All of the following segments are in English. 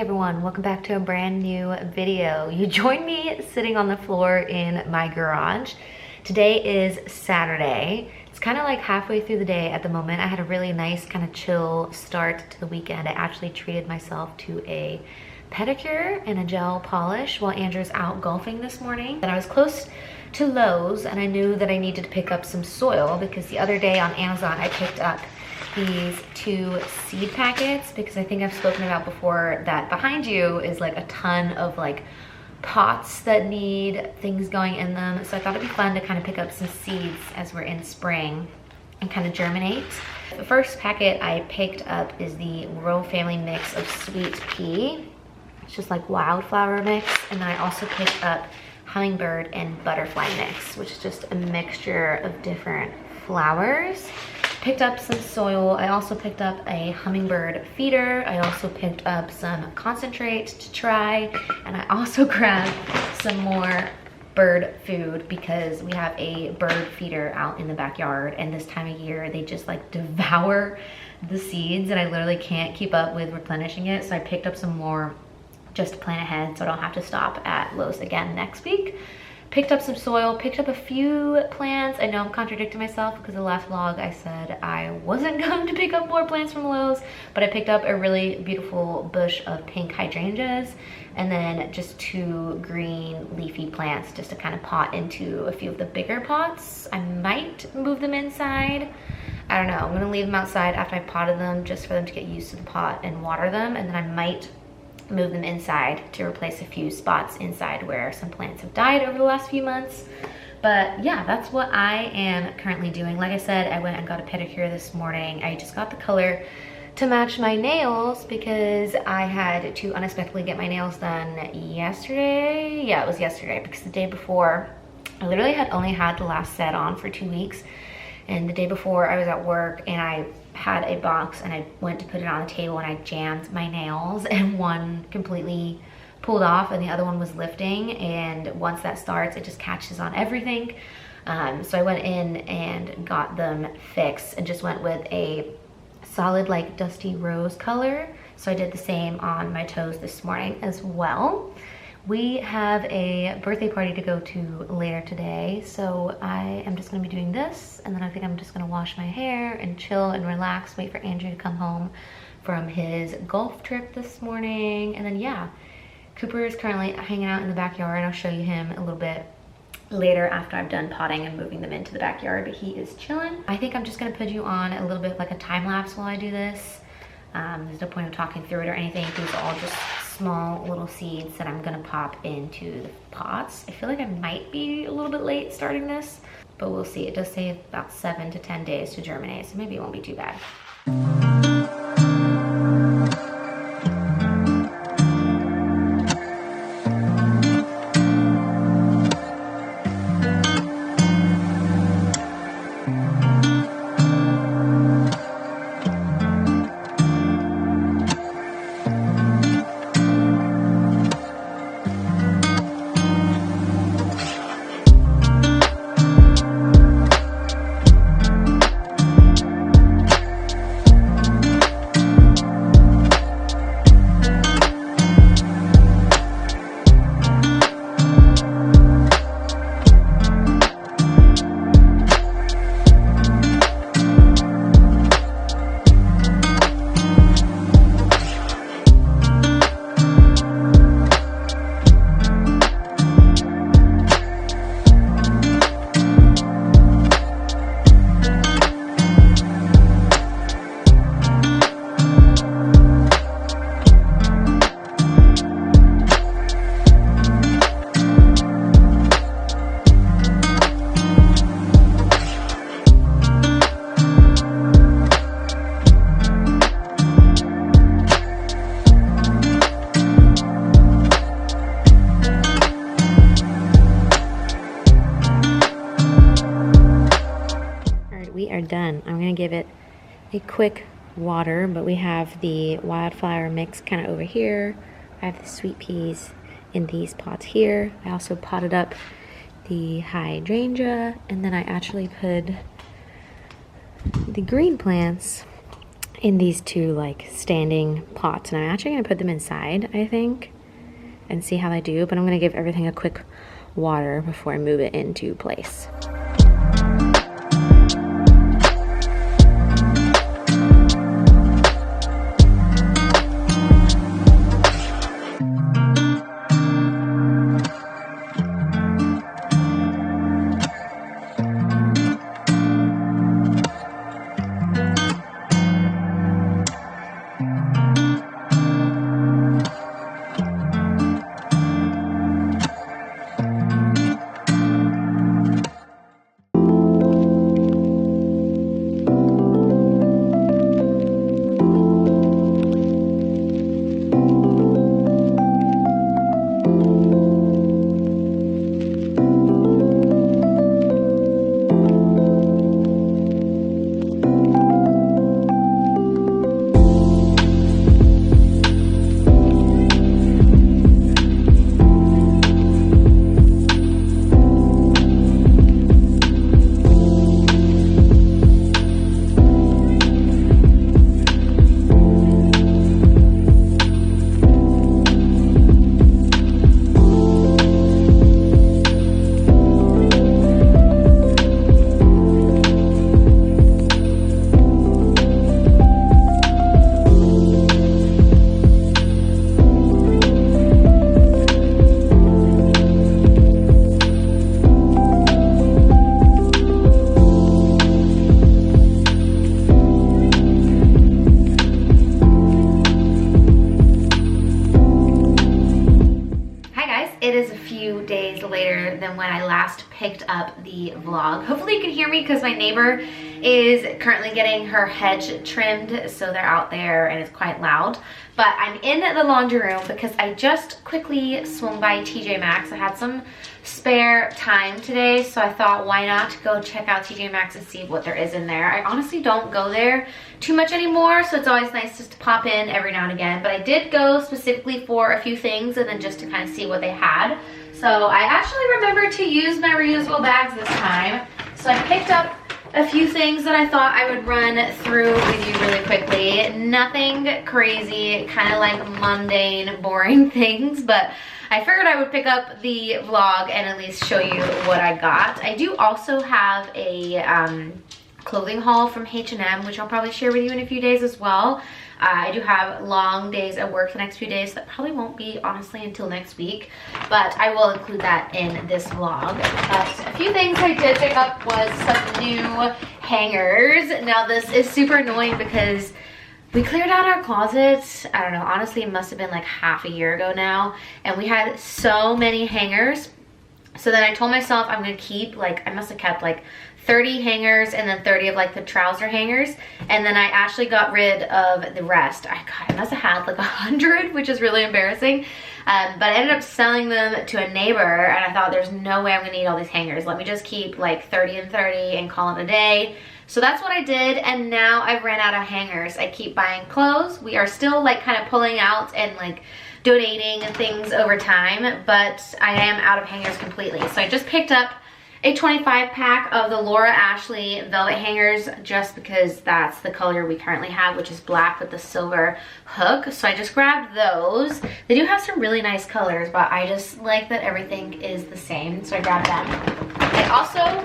everyone, welcome back to a brand new video. You joined me sitting on the floor in my garage. Today is Saturday. It's kind of like halfway through the day at the moment. I had a really nice kind of chill start to the weekend. I actually treated myself to a pedicure and a gel polish while Andrew's out golfing this morning. And I was close to Lowe's and I knew that I needed to pick up some soil because the other day on Amazon I picked up these 2 seed packets because I think I've spoken about before that behind you is like a ton of like pots that need things going in them. So I thought it'd be fun to kind of pick up some seeds as we're in spring and kind of germinate. The first packet I picked up is the Royal Family mix of sweet pea. It's just like wildflower mix. And then I also picked up hummingbird and butterfly mix, which is just a mixture of different flowers. Picked up some soil. I also picked up a hummingbird feeder. I also picked up some concentrate to try. And I also grabbed some more bird food because we have a bird feeder out in the backyard. And this time of year, they just like devour the seeds and I literally can't keep up with replenishing it. So I picked up some more just to plan ahead so I don't have to stop at Lowe's again next week. Picked up some soil, picked up a few plants. I know I'm contradicting myself because the last vlog I said I wasn't going to pick up more plants from Lowe's, but I picked up a really beautiful bush of pink hydrangeas and then just 2 green leafy plants just to kind of pot into a few of the bigger pots. I might move them inside. I don't know, I'm gonna leave them outside after I potted them just for them to get used to the pot and water them, and then I might move them inside to replace a few spots inside where some plants have died over the last few months. But yeah, that's what I am currently doing. Like I said, I went and got a pedicure this morning. I just got the color to match my nails because I had to unexpectedly get my nails done yesterday. Yeah, it was yesterday because the day before, I literally had only had the last set on for 2 weeks. And the day before I was at work and I had a box and I went to put it on the table and I jammed my nails and one completely pulled off and the other one was lifting, and once that starts it just catches on everything. So I went in and got them fixed and just went with a solid like dusty rose color. So I did the same on my toes this morning as well. We have a birthday party to go to later today, so I am just gonna be doing this, and then I think I'm just gonna wash my hair and chill and relax, wait for Andrew to come home from his golf trip this morning, and then yeah, Cooper is currently hanging out in the backyard, and I'll show you him a little bit later after I've done potting and moving them into the backyard, but he is chilling. I think I'm just gonna put you on a little bit like a time lapse while I do this. There's no point of talking through it or anything. These are all just small little seeds that I'm gonna pop into the pots. I feel like I might be a little bit late starting this, but we'll see. It does say about 7 to 10 days to germinate, so maybe it won't be too bad. Done. I'm gonna give it a quick water, but we have the wildflower mix kind of over here. I have the sweet peas in these pots here. I also potted up the hydrangea, and then I actually put the green plants in these two like standing pots, and I'm actually gonna put them inside, I think, and see how they do, but I'm gonna give everything a quick water before I move it into place. It is a few days later than when I last picked up the vlog. Hopefully you can hear me because my neighbor is currently getting her hedge trimmed, so they're out there and it's quite loud. But I'm in the laundry room because I just quickly swung by TJ Maxx. I had some spare time today, so I thought why not go check out TJ Maxx and see what there is in there. I honestly don't go there too much anymore, so it's always nice just to pop in every now and again. But I did go specifically for a few things and then just to kind of see what they had. So I actually remembered to use my reusable bags this time. So I picked up a few things that I thought I would run through with you really quickly. Nothing crazy, kind of like mundane, boring things, but I figured I would pick up the vlog and at least show you what I got. I do also have a clothing haul from H&M, which I'll probably share with you in a few days as well. I do have long days at work the next few days. That probably won't be, honestly, until next week. But I will include that in this vlog. But a few things I did pick up was some new hangers. Now, this is super annoying because we cleared out our closet, I don't know, honestly, it must have been like half a year ago now. And we had so many hangers. So then I told myself I'm going to keep, like, I must have kept like 30 hangers and then 30 of like the trouser hangers, and then I actually got rid of the rest. I must have had like 100, which is really embarrassing, but I ended up selling them to a neighbor, and I thought there's no way I'm gonna need all these hangers. Let me just keep like 30 and 30 and call it a day. So that's what I did, and now I've ran out of hangers. I keep buying clothes. We are still like kind of pulling out and like donating things over time, but I am out of hangers completely. So I just picked up a 25 pack of the Laura Ashley velvet hangers just because that's the color we currently have, which is black with the silver hook. So I just grabbed those. They do have some really nice colors, but I just like that everything is the same, so I grabbed them. I also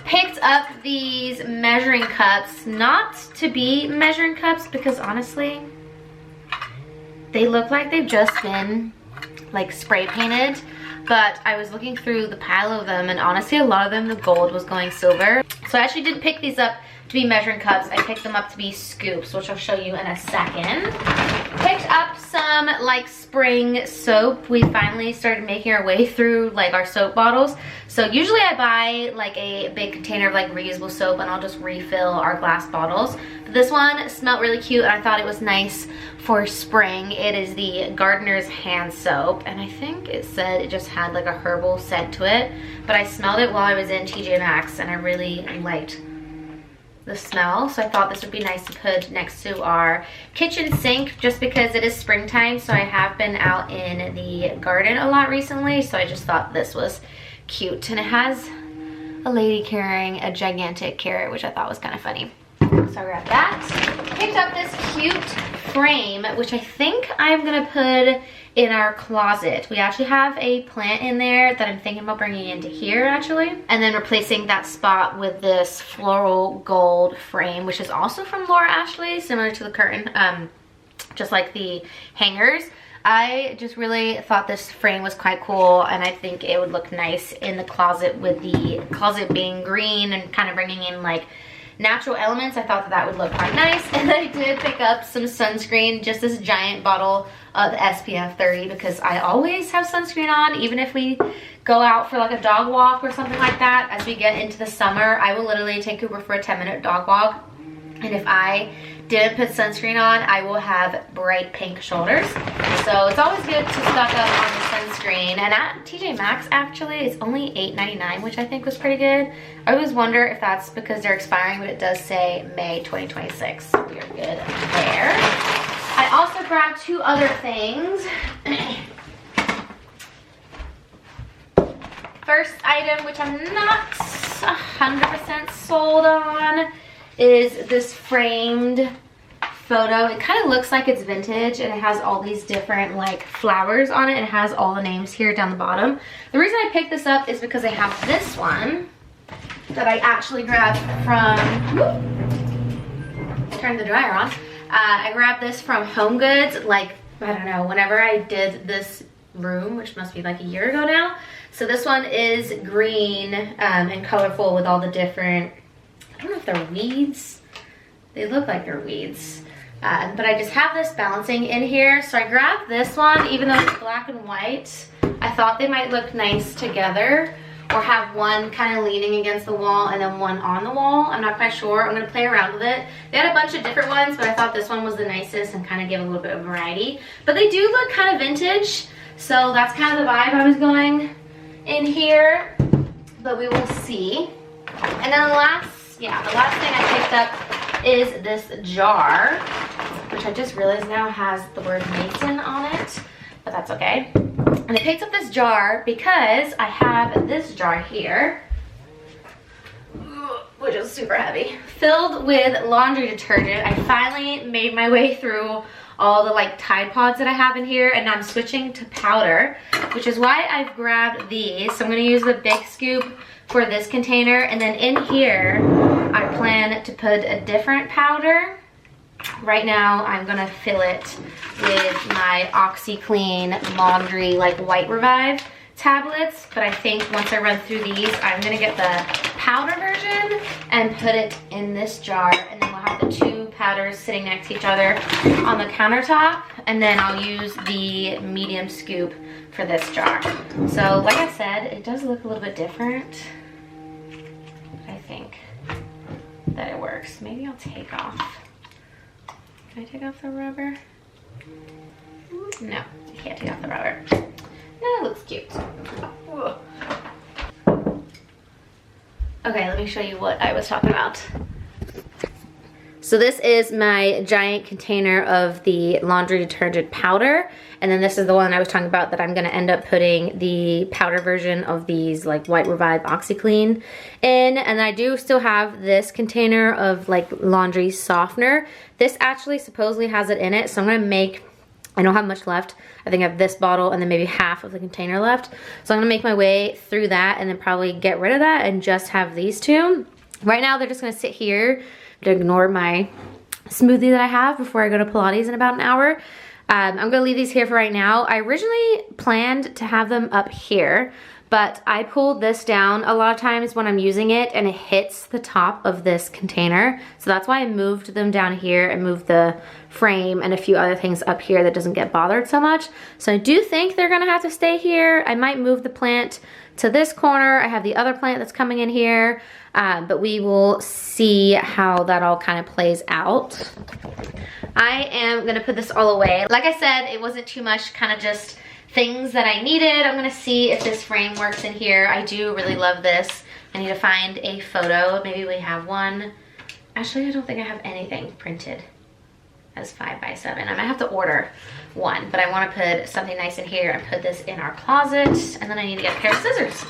picked up these measuring cups, not to be measuring cups because honestly, they look like they've just been like spray painted. But I was looking through the pile of them, and honestly a lot of them, the gold was going silver. So I actually didn't pick these up to be measuring cups. I picked them up to be scoops, which I'll show you in a second. Picked up some like spring soap. We finally started making our way through like our soap bottles. So usually I buy like a big container of like reusable soap and I'll just refill our glass bottles. But this one smelled really cute and I thought it was nice for spring. It is the Gardener's hand soap, and I think it said it just had like a herbal scent to it, but I smelled it while I was in TJ Maxx and I really liked the smell, so I thought this would be nice to put next to our kitchen sink just because it is springtime. So I have been out in the garden a lot recently, so I just thought this was cute, and it has a lady carrying a gigantic carrot, which I thought was kind of funny. So I grabbed that. Picked up this cute frame, which I think I'm gonna put in our closet. We actually have a plant in there that I'm thinking about bringing into here actually. And then replacing that spot with this floral gold frame, which is also from Laura Ashley, similar to the curtain, just like the hangers. I just really thought this frame was quite cool, and I think it would look nice in the closet with the closet being green and kind of bringing in like natural elements. I thought that that would look quite nice. And I did pick up some sunscreen, just this giant bottle of SPF 30, because I always have sunscreen on, even if we go out for like a dog walk or something like that. As we get into the summer, I will literally take Cooper for a 10-minute dog walk, and if I didn't put sunscreen on, I will have bright pink shoulders. So it's always good to stock up on the sunscreen. And at TJ Maxx, actually, it's only $8.99, which I think was pretty good. I always wonder if that's because they're expiring, but it does say May 2026. So we are good there. I also grabbed two other things. First item, which I'm not 100% sold on, is this framed photo. It kind of looks like it's vintage, and it has all these different like flowers on it, and it has all the names here down the bottom. The reason I picked this up is because I have this one that I actually grabbed from, turn the dryer on. I grabbed this from Home Goods, like, I don't know, whenever I did this room, which must be like a year ago now. So this one is green and colorful with all the different, I don't know if they're weeds. They look like they're weeds. But I just have this balancing in here. So I grabbed this one, even though it's black and white. I thought they might look nice together, or have one kind of leaning against the wall and then one on the wall. I'm not quite sure. I'm gonna play around with it. They had a bunch of different ones, but I thought this one was the nicest and kind of give a little bit of variety. But they do look kind of vintage. So that's kind of the vibe I was going in here, but we will see. And then the last thing I picked up is this jar, which I just realized now has the word Mason on it, but that's okay. And I picked up this jar because I have this jar here, which is super heavy, filled with laundry detergent. I finally made my way through all the like Tide Pods that I have in here, and now I'm switching to powder, which is why I've grabbed these. So I'm gonna use the big scoop for this container, and then in here I plan to put a different powder. Right now I'm gonna fill it with my OxiClean laundry like White Revive tablets, but I think once I run through these, I'm gonna get the powder version and put it in this jar, and then we'll have the two powders sitting next to each other on the countertop, and then I'll use the medium scoop for this jar. So like I said, it does look a little bit different. I think that it works. Maybe I'll take off. Can I take off the rubber? No, I can't take off the rubber. No, it looks cute. Okay, let me show you what I was talking about. So this is my giant container of the laundry detergent powder, and then this is the one I was talking about that I'm gonna end up putting the powder version of these like White Revive OxiClean in. And I do still have this container of like laundry softener. This actually supposedly has it in it, so I'm gonna make, I don't have much left. I think I have this bottle and then maybe half of the container left. So I'm gonna make my way through that and then probably get rid of that and just have these two. Right now they're just gonna sit here to ignore my smoothie that I have before I go to Pilates in about an hour. I'm gonna leave these here for right now. I originally planned to have them up here, but I pulled this down a lot of times when I'm using it and it hits the top of this container. So that's why I moved them down here and moved the frame and a few other things up here that doesn't get bothered so much. So I do think they're gonna have to stay here. I might move the plant to this corner. I have the other plant that's coming in here, but we will see how that all kind of plays out. I am gonna put this all away. Like I said, it wasn't too much, kind of just things that I needed. I'm gonna see if this frame works in here. I do really love this. I need to find a photo. Maybe we have one. Actually, I don't think I have anything printed as 5x7. I might have to order one, but I want to put something nice in here and put this in our closet, and then I need to get a pair of scissors.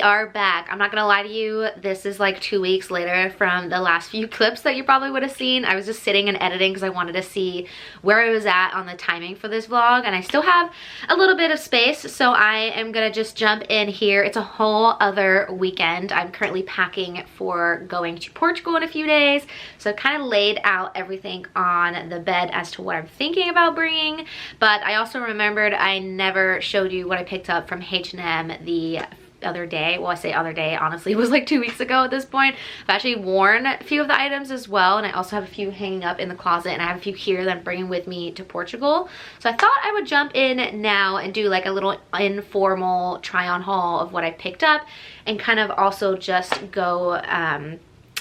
We are back. I'm not gonna lie to you, this is like 2 weeks later from the last few clips that you probably would have seen. I was just sitting and editing because I wanted to see where I was at on the timing for this vlog, and I still have a little bit of space, so I am gonna just jump in here. It's a whole other weekend. I'm currently packing for going to Portugal in a few days, so I've kind of laid out everything on the bed as to what I'm thinking about bringing. But I also remembered I never showed you what I picked up from H&M the other day. Well, I say other day, honestly it was like 2 weeks ago at this point. I've actually worn a few of the items as well, and I also have a few hanging up in the closet, and I have a few here that I'm bringing with me to Portugal. So I thought I would jump in now and do like a little informal try on haul of what I picked up, and kind of also just go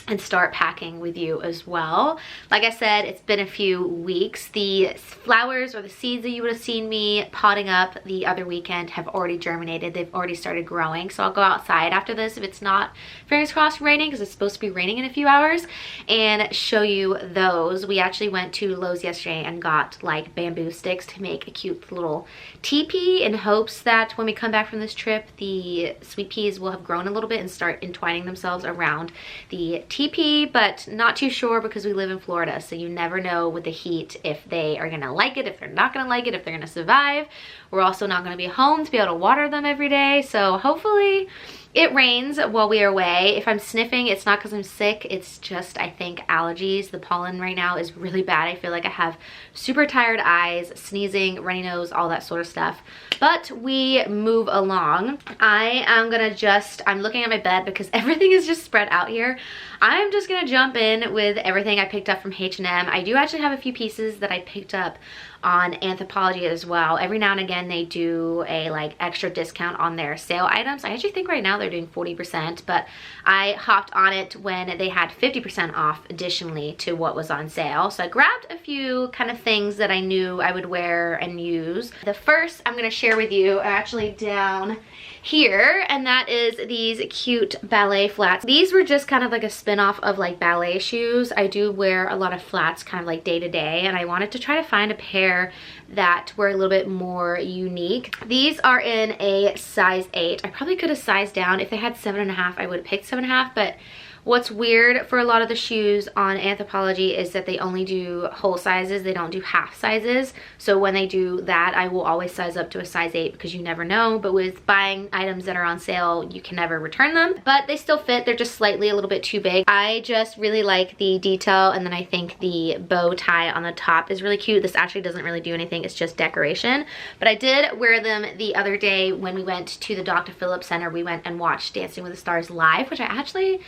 and start packing with you as well. Like I said, it's been a few weeks. The flowers or the seeds that you would have seen me potting up the other weekend have already germinated. They've already started growing. So I'll go outside after this if it's not, fingers crossed, raining, because it's supposed to be raining in a few hours, and show you those. We actually went to Lowe's yesterday and got like bamboo sticks to make a cute little teepee, in hopes that when we come back from this trip, the sweet peas will have grown a little bit and start entwining themselves around the teepee, but not too sure because we live in Florida, so you never know with the heat if they are gonna like it, if they're not gonna like it, if they're gonna survive. We're also not gonna be home to be able to water them every day, so hopefully it rains while we are away. If I'm sniffing, it's not because I'm sick, it's just, I think, allergies. The pollen right now is really bad. I feel like I have super tired eyes, sneezing, runny nose, all that sort of stuff. But we move along. I'm looking at my bed because everything is just spread out here. I'm just gonna jump in with everything I picked up from H&M. I do actually have a few pieces that I picked up on Anthropologie as well. Every now and again they do a like extra discount on their sale items. I actually think right now they're doing 40%, but I hopped on it when they had 50% off additionally to what was on sale. So I grabbed a few kind of things that I knew I would wear and use. The first I'm gonna share with you are actually down here, and that is these cute ballet flats. These were just kind of like a spin-off of like ballet shoes. I do wear a lot of flats kind of like day to day, and I wanted to try to find a pair that were a little bit more unique. These are in a size 8. I probably could have sized down. If they had 7.5, I would have picked 7.5, but what's weird for a lot of the shoes on Anthropologie is that they only do whole sizes. They don't do half sizes. So when they do that, I will always size up to a size 8 because you never know. But with buying items that are on sale, you can never return them. But they still fit. They're just slightly a little bit too big. I just really like the detail, and then I think the bow tie on the top is really cute. This actually doesn't really do anything. It's just decoration. But I did wear them the other day when we went to the Dr. Phillips Center. We went and watched Dancing with the Stars live, which I actually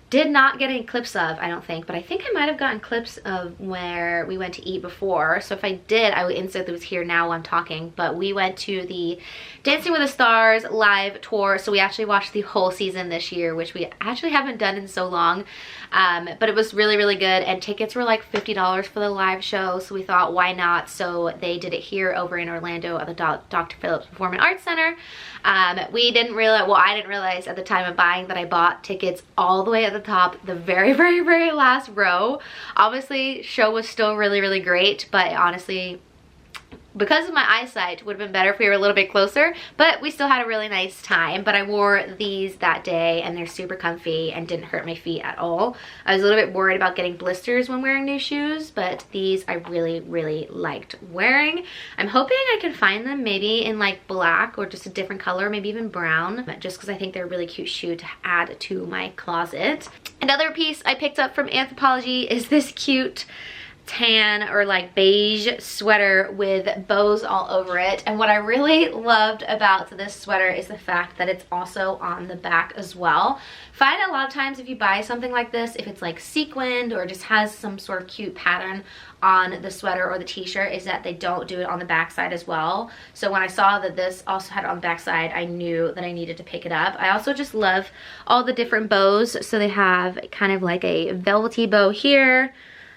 did not get any clips of, I don't think, but I think I might have gotten clips of where we went to eat before. So if I did, I would insert those here now while I'm talking. But we went to the Dancing with the Stars live tour, so we actually watched the whole season this year, which we actually haven't done in so long. But it was really, really good, and tickets were like $50 for the live show, so we thought, why not? So they did it here over in Orlando at the Dr. Phillips Performing Arts Center. We didn't realize, well, I didn't realize at the time of buying that I bought tickets all the way at the top, the very, very, very last row. Obviously, show was still really, really great, but honestly, because of my eyesight, it would have been better if we were a little bit closer, but we still had a really nice time. But I wore these that day, and they're super comfy and didn't hurt my feet at all. I was a little bit worried about getting blisters when wearing new shoes, but these I really, really liked wearing. I'm hoping I can find them maybe in like black or just a different color, maybe even brown, just because I think they're a really cute shoe to add to my closet. Another piece I picked up from Anthropologie is this cute tan or like beige sweater with bows all over it. And what I really loved about this sweater is the fact that it's also on the back as well. Find a lot of times if you buy something like this, if it's like sequined or just has some sort of cute pattern on the sweater or the t-shirt, is that they don't do it on the back side as well. So when I saw that this also had it on the back side, I knew that I needed to pick it up. I also just love all the different bows. So they have kind of like a velvety bow here,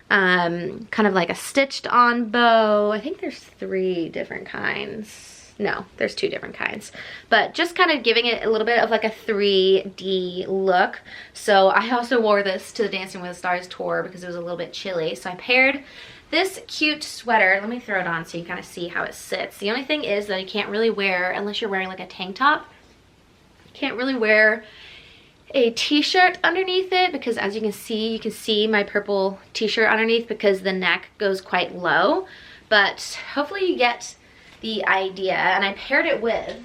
kind of like a stitched on bow. I think there's 3 different kinds. No, there's 2 different kinds, but just kind of giving it a little bit of like a 3D look. So I also wore this to the Dancing with the Stars tour because it was a little bit chilly. So I paired this cute sweater. Let me throw it on so you kind of see how it sits. The only thing is that you can't really wear unless you're wearing like a tank top. Can't really wear a t-shirt underneath it because as you can see my purple t-shirt underneath because the neck goes quite low, but hopefully you get the idea. And I paired it with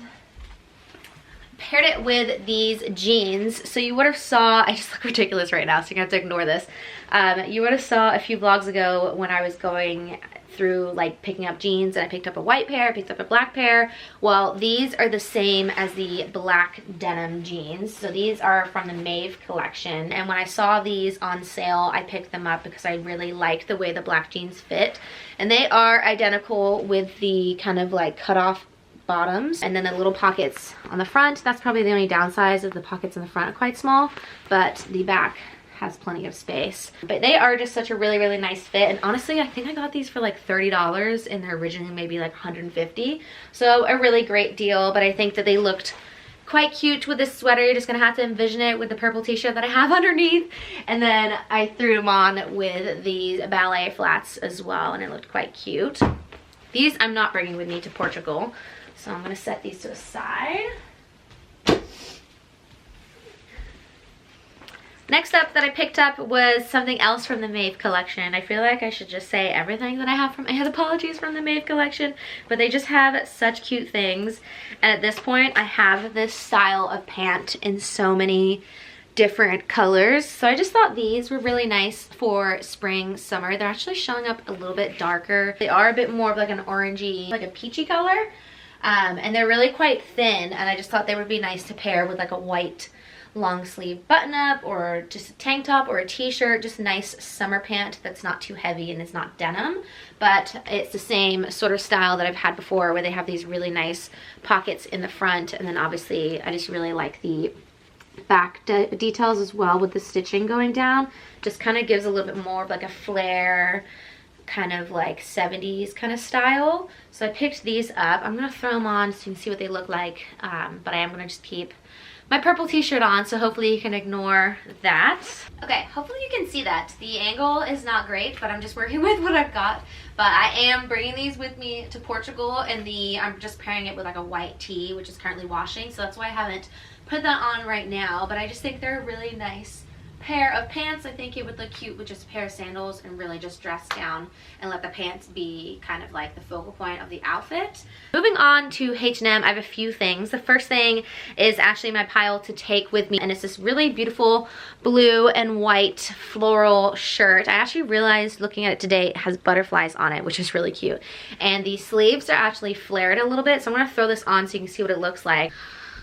these jeans. So you would have saw, I just look ridiculous right now, so you're gonna have to ignore this. You would have saw a few vlogs ago when I was going through like picking up jeans, and I picked up a white pair, I picked up a black pair. Well, these are the same as the black denim jeans. So these are from the Maeve collection, and when I saw these on sale, I picked them up because I really liked the way the black jeans fit. And they are identical with the kind of like cut off bottoms and then the little pockets on the front. That's probably the only downside, is the pockets in the front are quite small, but the back has plenty of space. But they are just such a really, really nice fit. And honestly, I think I got these for like $30 and they're originally maybe like $150. So a really great deal, but I think that they looked quite cute with this sweater. You're just gonna have to envision it with the purple t-shirt that I have underneath. And then I threw them on with these ballet flats as well, and it looked quite cute. These I'm not bringing with me to Portugal, so I'm gonna set these to the side. Next up that I picked up was something else from the Maeve collection. I feel like I should just say everything that I have from Anthropologie is from the Maeve collection, but they just have such cute things. And at this point, I have this style of pant in so many different colors. So I just thought these were really nice for spring, summer. They're actually showing up a little bit darker. They are a bit more of like an orangey, like a peachy color. And they're really quite thin, and I just thought they would be nice to pair with like a white long sleeve button up or just a tank top or a t-shirt. Just a nice summer pant that's not too heavy and is not denim, but it's the same sort of style that I've had before, where they have these really nice pockets in the front. And then obviously I just really like the back details as well with the stitching going down. Just kind of gives a little bit more of like a flare, kind of like 70s kind of style. So I picked these up. I'm gonna throw them on so you can see what they look like, but I am gonna just keep my purple t-shirt on, so hopefully you can ignore that. Okay, hopefully you can see that. The angle is not great, but I'm just working with what I've got. But I am bringing these with me to Portugal, and I'm just pairing it with like a white tee, which is currently washing, so that's why I haven't put that on right now. But I just think they're a really nice pair of pants. I think it would look cute with just a pair of sandals and really just dress down and let the pants be kind of like the focal point of the outfit. Moving on to H&M, I have a few things. The first thing is actually my pile to take with me, and it's this really beautiful blue and white floral shirt. I actually realized looking at it today, it has butterflies on it, which is really cute. And the sleeves are actually flared a little bit, so I'm gonna throw this on so you can see what it looks like.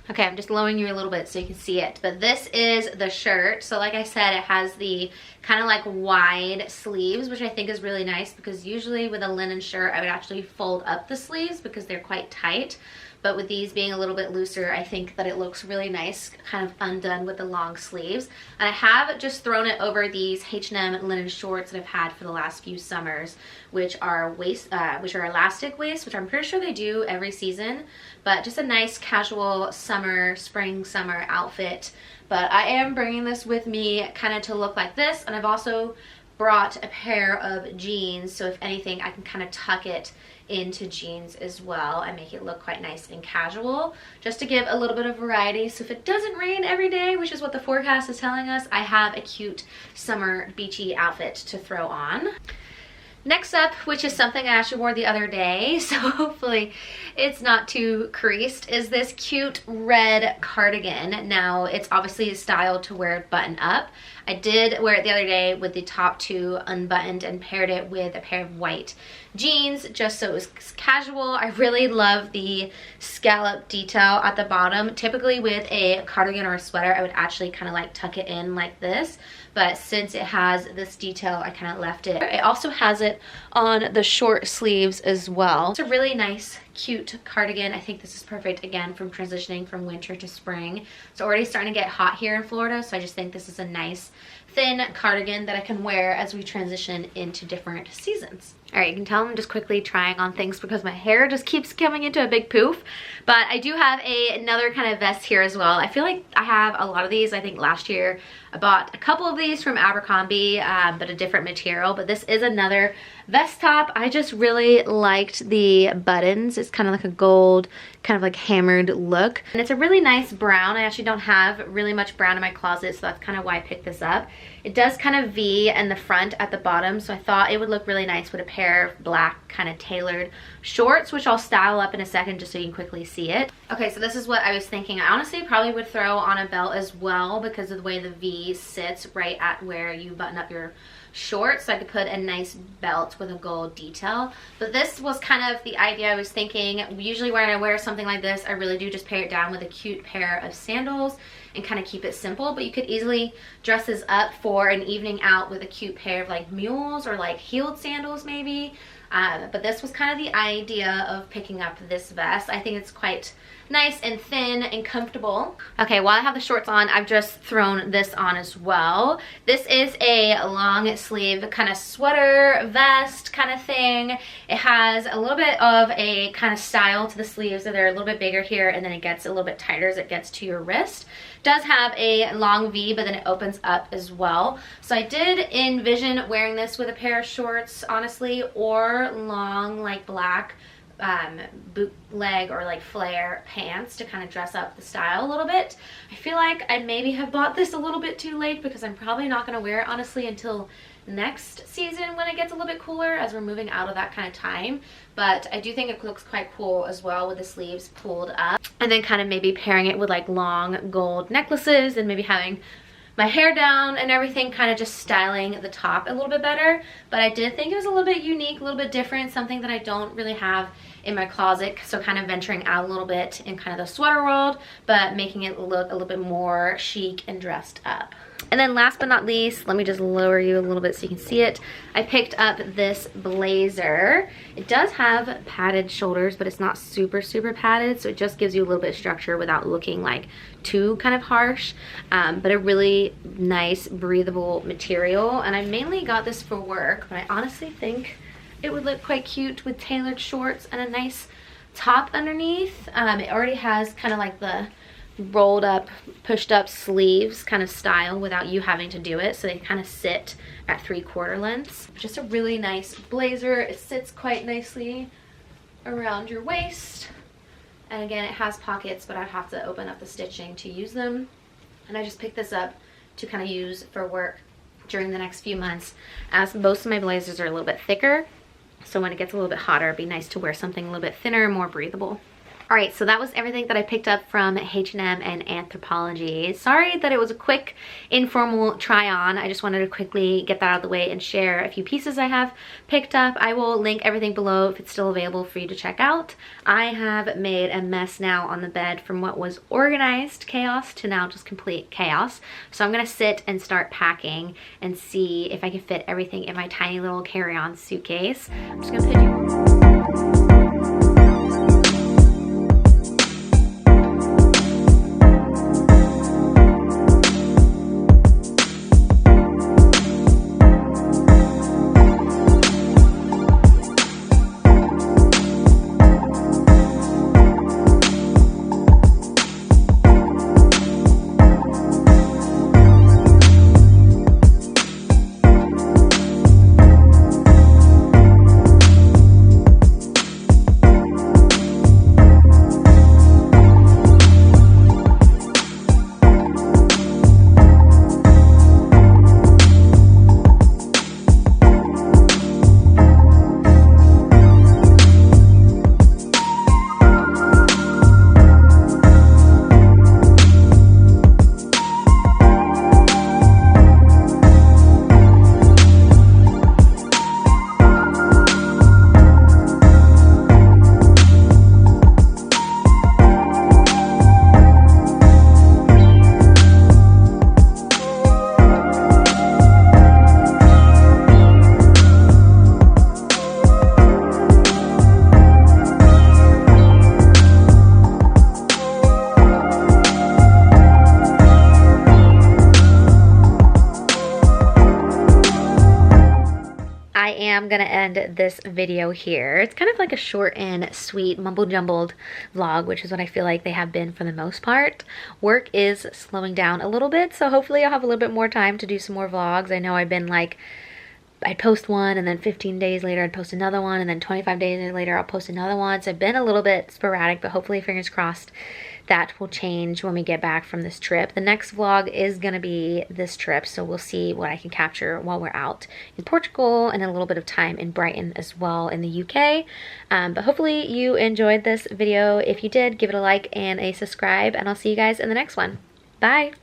Okay, I'm just lowering you a little bit so you can see it. But this is the shirt. So like I said, it has the kind of like wide sleeves, which I think is really nice, because usually with a linen shirt, I would actually fold up the sleeves because they're quite tight. But with these being a little bit looser, I think that it looks really nice, kind of undone with the long sleeves. And I have just thrown it over these H&M linen shorts that I've had for the last few summers, which are elastic waist, which I'm pretty sure they do every season. But just a nice casual summer, spring, summer outfit. But I am bringing this with me kind of to look like this. And I've also brought a pair of jeans, so if anything, I can kind of tuck it into jeans as well and make it look quite nice and casual, just to give a little bit of variety. So if it doesn't rain every day, which is what the forecast is telling us, I have a cute summer beachy outfit to throw on. Next up, which is something I actually wore the other day, so hopefully it's not too creased, is this cute red cardigan. Now, it's obviously styled to wear it button up. I did wear it the other day with the top two unbuttoned and paired it with a pair of white jeans, just so it was casual. I really love the scallop detail at the bottom. Typically with a cardigan or a sweater, I would actually kind of like tuck it in like this. But since it has this detail, I kind of left it. It also has it on the short sleeves as well. It's a really nice, cute cardigan. I think this is perfect, again, from transitioning from winter to spring. It's already starting to get hot here in Florida, so I just think this is a nice, thin cardigan that I can wear as we transition into different seasons. All right, you can tell I'm just quickly trying on things because my hair just keeps coming into a big poof. But I do have another kind of vest here as well. I feel like I have a lot of these. I think last year I bought a couple of these from Abercrombie, but a different material. But this is another vest top. I just really liked the buttons. It's kind of like a gold, kind of like hammered look. And it's a really nice brown. I actually don't have really much brown in my closet, so that's kind of why I picked this up. It does kind of V in the front at the bottom, so I thought it would look really nice with a pair of black kind of tailored shorts, which I'll style up in a second just so you can quickly see it. Okay, so this is what I was thinking. I honestly probably would throw on a belt as well because of the way the V sits right at where you button up your shorts, so I could put a nice belt with a gold detail. But this was kind of the idea I was thinking. Usually when I wear something like this, I really do just pair it down with a cute pair of sandals and kind of keep it simple. But you could easily dress this up for an evening out with a cute pair of like mules or like heeled sandals maybe. But this was kind of the idea of picking up this vest. I think it's quite nice and thin and comfortable. Okay, while I have the shorts on, I've just thrown this on as well. This is a long sleeve kind of sweater vest kind of thing. It has a little bit of a kind of style to the sleeves, so they're a little bit bigger here and then it gets a little bit tighter as it gets to your wrist. It does have a long V, but then it opens up as well. So I did envision wearing this with a pair of shorts, honestly, or long like black bootleg or like flare pants to kind of dress up the style a little bit. I feel like I maybe have bought this a little bit too late because I'm probably not going to wear it honestly until next season when it gets a little bit cooler, as we're moving out of that kind of time. But I do think it looks quite cool as well with the sleeves pulled up, and then kind of maybe pairing it with like long gold necklaces and maybe having my hair down and everything, kind of just styling the top a little bit better. But I did think it was a little bit unique, a little bit different, something that I don't really have in my closet. So kind of venturing out a little bit in kind of the sweater world, but making it look a little bit more chic and dressed up. And then last but not least, let me just lower you a little bit so you can see it. I picked up this blazer. It does have padded shoulders, but it's not super padded, so it just gives you a little bit of structure without looking like too kind of harsh. But a really nice breathable material, and I mainly got this for work, but I honestly think it would look quite cute with tailored shorts and a nice top underneath. It already has kind of like the rolled up, pushed up sleeves kind of style without you having to do it, so they kind of sit at 3/4 lengths. Just a really nice blazer. It sits quite nicely around your waist, and again it has pockets, but I have to open up the stitching to use them. And I just picked this up to kind of use for work during the next few months, as most of my blazers are a little bit thicker, so when it gets a little bit hotter it'd be nice to wear something a little bit thinner and more breathable. All right, so that was everything that I picked up from H&M and Anthropologie. Sorry that it was a quick, informal try on. I just wanted to quickly get that out of the way and share a few pieces I have picked up. I will link everything below if it's still available for you to check out. I have made a mess now on the bed from what was organized chaos to now just complete chaos. So I'm gonna sit and start packing and see if I can fit everything in my tiny little carry-on suitcase. I'm just gonna put you I am gonna end this video here. It's kind of like a short and sweet mumble jumbled vlog, which is what I feel like they have been for the most part. Work is slowing down a little bit, so hopefully I'll have a little bit more time to do some more vlogs. I know I've been like, I'd post one and then 15 days later I'd post another one and then 25 days later I'll post another one. So I've been a little bit sporadic, but hopefully, fingers crossed, that will change when we get back from this trip. The next vlog is gonna be this trip, so we'll see what I can capture while we're out in Portugal and a little bit of time in Brighton as well in the UK. But hopefully you enjoyed this video. If you did, give it a like and a subscribe, and I'll see you guys in the next one. Bye.